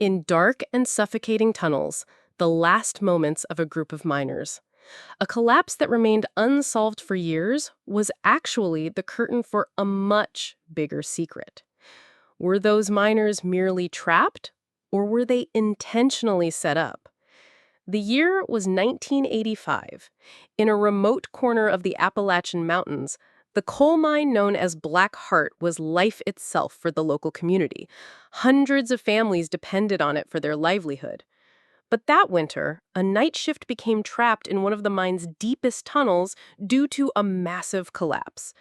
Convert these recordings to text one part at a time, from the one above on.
In dark and suffocating tunnels, the last moments of a group of miners. A collapse that remained unsolved for years was actually the curtain for a much bigger secret. Were those miners merely trapped, or were they intentionally set up? The year was 1985. In a remote corner of the Appalachian Mountains, the coal mine known as Black Heart was life itself for the local community. Hundreds of families depended on it for their livelihood. But that winter, a night shift became trapped in one of the mine's deepest tunnels due to a massive collapse.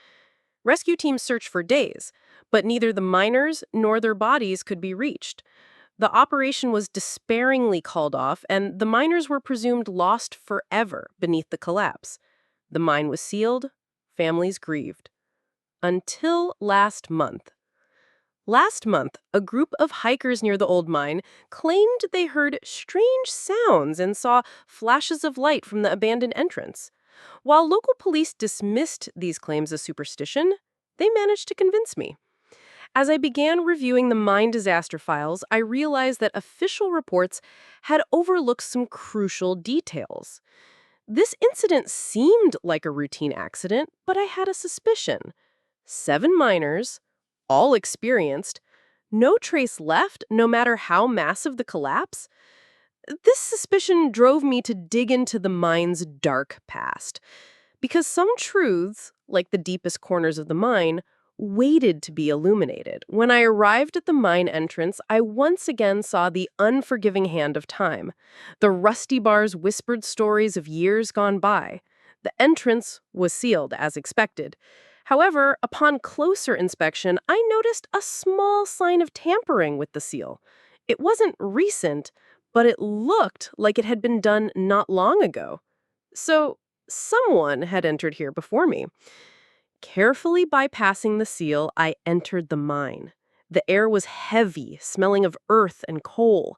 Rescue teams searched for days, but neither the miners nor their bodies could be reached. The operation was despairingly called off, and the miners were presumed lost forever beneath the collapse. The mine was sealed, families grieved. Until last month. Last month, a group of hikers near the old mine claimed they heard strange sounds and saw flashes of light from the abandoned entrance. While local police dismissed these claims as superstition, they managed to convince me. As I began reviewing the mine disaster files, I realized that official reports had overlooked some crucial details. This incident seemed like a routine accident, but I had a suspicion. 7 miners, all experienced, no trace left, no matter how massive the collapse. This suspicion drove me to dig into the mine's dark past, because some truths, like the deepest corners of the mine, waited to be illuminated. When I arrived at the mine entrance, I once again saw the unforgiving hand of time. The rusty bars whispered stories of years gone by. The entrance was sealed, as expected. However, upon closer inspection, I noticed a small sign of tampering with the seal. It wasn't recent, but it looked like it had been done not long ago. So, someone had entered here before me. Carefully bypassing the seal, I entered the mine. The air was heavy, smelling of earth and coal.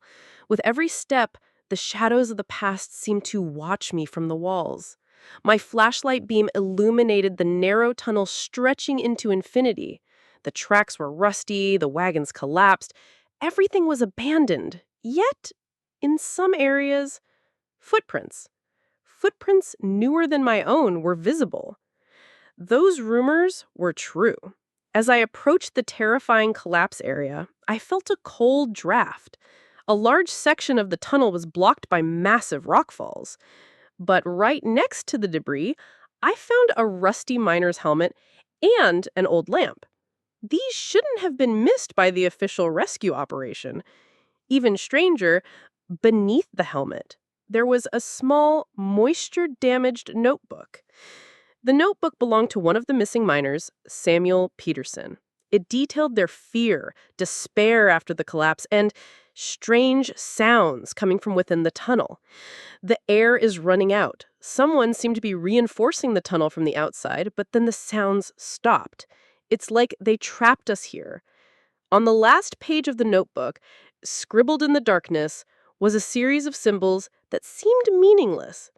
With every step, the shadows of the past seemed to watch me from the walls. My flashlight beam illuminated the narrow tunnel stretching into infinity. The tracks were rusty, the wagons collapsed. Everything was abandoned. Yet, in some areas, footprints. Footprints newer than my own were visible. Those rumors were true. As I approached the terrifying collapse area, I felt a cold draft. A large section of the tunnel was blocked by massive rockfalls. But right next to the debris, I found a rusty miner's helmet and an old lamp. These shouldn't have been missed by the official rescue operation. Even stranger, beneath the helmet, there was a small, moisture-damaged notebook. The notebook belonged to one of the missing miners, Samuel Peterson. It detailed their fear, despair after the collapse, and strange sounds coming from within the tunnel. The air is running out. Someone seemed to be reinforcing the tunnel from the outside, but then the sounds stopped. It's like they trapped us here. On the last page of the notebook, scribbled in the darkness, was a series of symbols that seemed meaningless.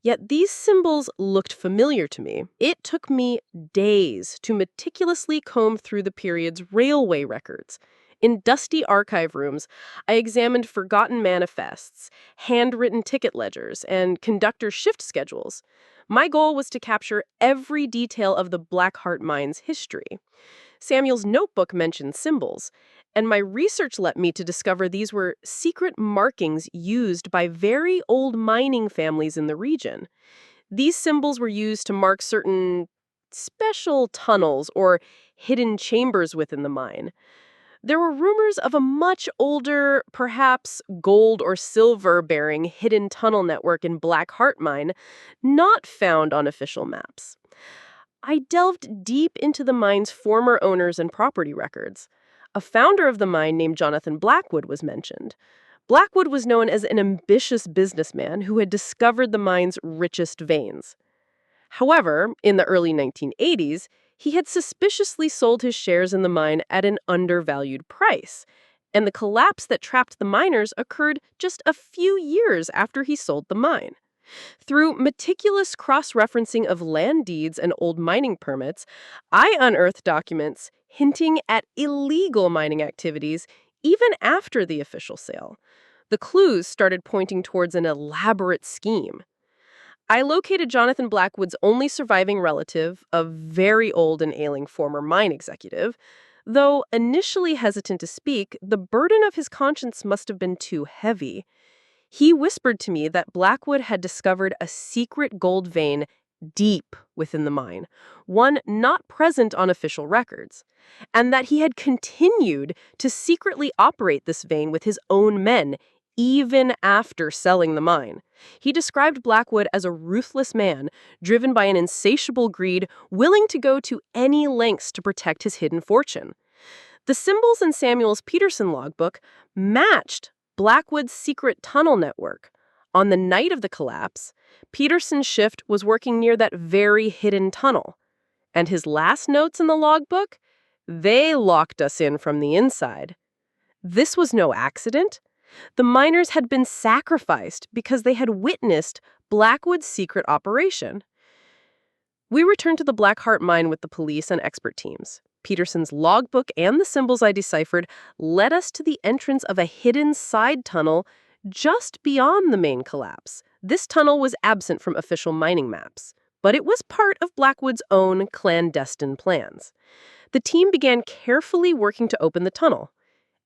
Yet these symbols looked familiar to me. It took me days to meticulously comb through the period's railway records. In dusty archive rooms, I examined forgotten manifests, handwritten ticket ledgers, and conductor shift schedules. My goal was to capture every detail of the Black Heart Mine's history. Samuel's notebook mentioned symbols, and my research led me to discover these were secret markings used by very old mining families in the region. These symbols were used to mark certain special tunnels or hidden chambers within the mine. There were rumors of a much older, perhaps gold or silver-bearing hidden tunnel network in Black Heart Mine, not found on official maps. I delved deep into the mine's former owners and property records. A founder of the mine named Jonathan Blackwood was mentioned. Blackwood was known as an ambitious businessman who had discovered the mine's richest veins. However, in the early 1980s, he had suspiciously sold his shares in the mine at an undervalued price, and the collapse that trapped the miners occurred just a few years after he sold the mine. Through meticulous cross-referencing of land deeds and old mining permits, I unearthed documents hinting at illegal mining activities even after the official sale. The clues started pointing towards an elaborate scheme. I located Jonathan Blackwood's only surviving relative, a very old and ailing former mine executive. Though initially hesitant to speak, the burden of his conscience must have been too heavy. He whispered to me that Blackwood had discovered a secret gold vein deep within the mine, one not present on official records, and that he had continued to secretly operate this vein with his own men, even after selling the mine. He described Blackwood as a ruthless man, driven by an insatiable greed, willing to go to any lengths to protect his hidden fortune. The symbols in Samuel's Peterson logbook matched Blackwood's secret tunnel network. On the night of the collapse, Peterson's shift was working near that very hidden tunnel. And his last notes in the logbook? They locked us in from the inside. This was no accident. The miners had been sacrificed because they had witnessed Blackwood's secret operation. We returned to the Black Heart mine with the police and expert teams. Peterson's logbook and the symbols I deciphered led us to the entrance of a hidden side tunnel just beyond the main collapse. This tunnel was absent from official mining maps, but it was part of Blackwood's own clandestine plans. The team began carefully working to open the tunnel.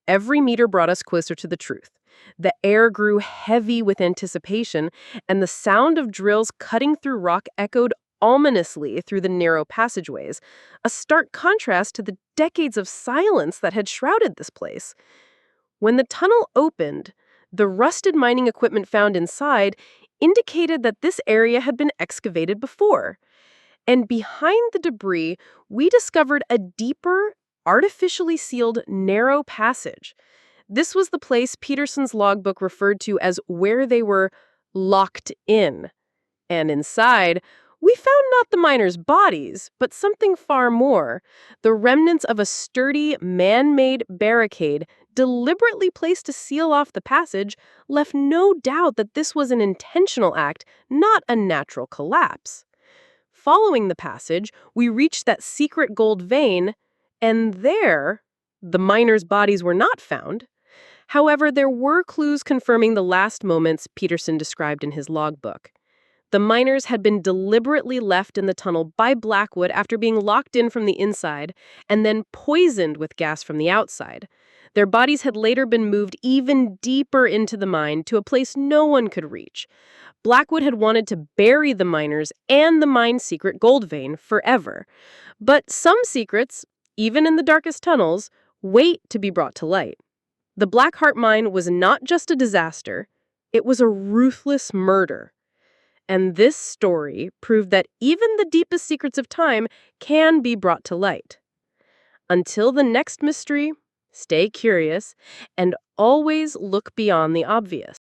Every meter brought us closer to the truth. The air grew heavy with anticipation, and the sound of drills cutting through rock echoed ominously through the narrow passageways, a stark contrast to the decades of silence that had shrouded this place. When the tunnel opened, the rusted mining equipment found inside indicated that this area had been excavated before. And behind the debris, we discovered a deeper, artificially sealed, narrow passage. This was the place Peterson's logbook referred to as where they were locked in. And inside, we found not the miners' bodies, but something far more, the remnants of a sturdy, man-made barricade deliberately placed to seal off the passage left no doubt that this was an intentional act, not a natural collapse. Following the passage, we reached that secret gold vein, and there, the miners' bodies were not found. However, there were clues confirming the last moments Peterson described in his logbook. The miners had been deliberately left in the tunnel by Blackwood after being locked in from the inside and then poisoned with gas from the outside. Their bodies had later been moved even deeper into the mine to a place no one could reach. Blackwood had wanted to bury the miners and the mine's secret gold vein forever. But some secrets, even in the darkest tunnels, wait to be brought to light. The Black Heart mine was not just a disaster, it was a ruthless murder. And this story proved that even the deepest secrets of time can be brought to light. Until the next mystery, stay curious and always look beyond the obvious.